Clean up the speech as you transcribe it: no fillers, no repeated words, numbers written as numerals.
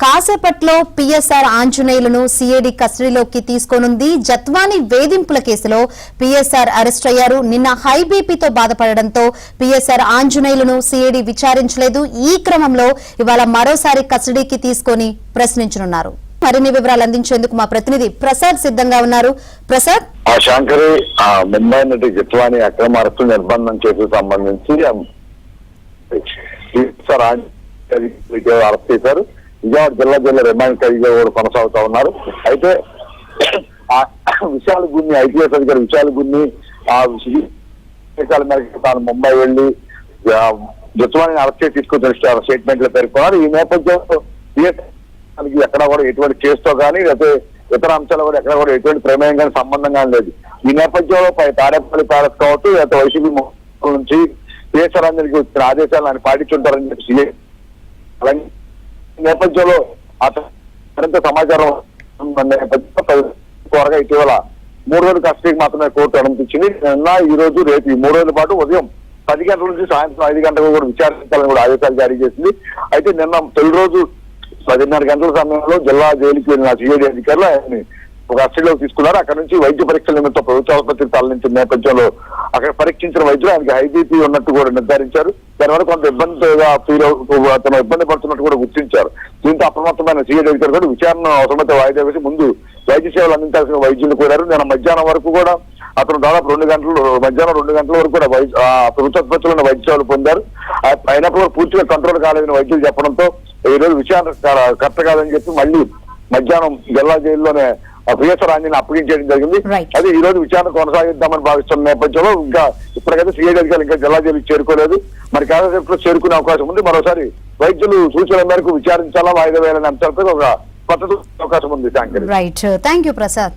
కాసేపట్లో PSR ఆంజనేయులను CID కస్టడీలోకి తీసుకోనుంది. జత్వాని వేధింపుల కేసులో పిఎస్ఆర్ అరెస్ట్ అయ్యారు. నిన్న హై బీపీతో బాధపడడంతో పిఎస్ఆర్ ఆంజనేయులను సిఐడి విచారించలేదు. ఈ క్రమంలో ఇవాళ మరోసారి కస్టడీకి తీసుకొని ప్రశ్నించనున్నారు. మరిన్ని వివరాలు అందించేందుకు మా ప్రతినిధి ప్రసాద్ సిద్ధంగా ఉన్నారు. ప్రసాద్, శంకరి ముంబై నటి జత్వాని అక్రమ అరెస్టు నిర్బంధం కేసుకు సంబంధించి అరెస్ట్ చేశారు. విజయవాడ జిల్లా రిమాండ్ ఖైదీగా కూడా కొనసాగుతా ఉన్నారు. అయితే విశాల్ గున్ని ఐపీఎస్ అధికారి విశాల్ గున్ని ఆ విషయాల మేరకు తాను ముంబై వెళ్లి జత్వాని అరెస్ట్ చేసి తీసుకొచ్చిన స్టేట్మెంట్ లో పేర్కొన్నారు. ఈ నేపథ్యంలో ఎక్కడ కూడా ఎటువంటి కేసుతో కానీ లేకపోతే ఇతర అంశాలు కూడా ఎక్కడ కూడా ఎటువంటి ప్రమేయం కానీ సంబంధం కానీ లేదు. ఈ నేపథ్యంలో తాడేపల్లి ప్యాలెస్ కావచ్చు లేకపోతే వైసీపీ నుంచి కేసరాంజలికి వచ్చిన ఆదేశాలను ఆయన పాటించుంటారని చెప్పి సీఏ నేపథ్యంలో మరింత సమాచారం త్వరగా ఇటీవల 3 రోజుల కస్టడీకి మాత్రమే కోర్టు అనుమతించింది. నిన్న ఈ రోజు రేపు ఈ 3 రోజుల పాటు ఉదయం 10 గంటల నుంచి సాయంత్రం 5 గంటలకు కూడా విచారించాలని కూడా ఆదేశాలు జారీ చేసింది. అయితే నిన్న తొలి రోజు 10:30 గంటల సమయంలో జిల్లా జైలుకి వెళ్ళిన సిఐడి అధికారులు ఆయన్ని ఒక కస్టడీలోకి తీసుకున్నారు. అక్కడ నుంచి వైద్య పరీక్షల నిమిత్తం ప్రభుత్వ ఆసుపత్రికి తరలించిన నేపథ్యంలో అక్కడ పరీక్షించిన వైద్యులు ఆయనకి హై బీపీ ఉన్నట్టు కూడా నిర్ధారించారు. దానివల్ల కొంత ఇబ్బందిగా అతను ఇబ్బంది పడుతున్నట్టు కూడా గుర్తించారు. దీంతో అప్రమత్తమైన సిఐడి అధికారులు కూడా విచారణ అవసరమైతే వాయిదా వేసి ముందు వైద్య సేవలు అందించాల్సిన వైద్యులు కోరారు. నిన్న మధ్యాహ్నం వరకు కూడా అతను దాదాపు మధ్యాహ్నం 2 గంటల వరకు కూడా ప్రభుత్వ ఆసుపత్రిలో వైద్య సేవలు పొందారు. అయినప్పుడు పూర్తిగా కంట్రోల్ కాలేదని వైద్యులు చెప్పడంతో ఈ రోజు విచారణ కరెక్ట్ కాదని చెప్పి మళ్ళీ మధ్యాహ్నం జిల్లా జైల్లోనే పిఎస్ఆర్ ఆంజనేయులను అప్పగించడం జరిగింది. అదే ఈ రోజు విచారణ కొనసాగిద్దామని భావిస్తున్న నేపథ్యంలో ఇంకా ఇప్పటికైతే సిఐడి అధికారులు ఇంకా జిల్లా జైలుకి చేరుకోలేదు. మరి కాసేపట్లో చేరుకునే అవకాశం ఉంది. మరోసారి వైద్యులు సూచనల మేరకు విచారించాలా వాయిదా వేయాలనే అంశాలపై ఒక పద్ధతి అవకాశం ఉంది. Right, thank you Prasad.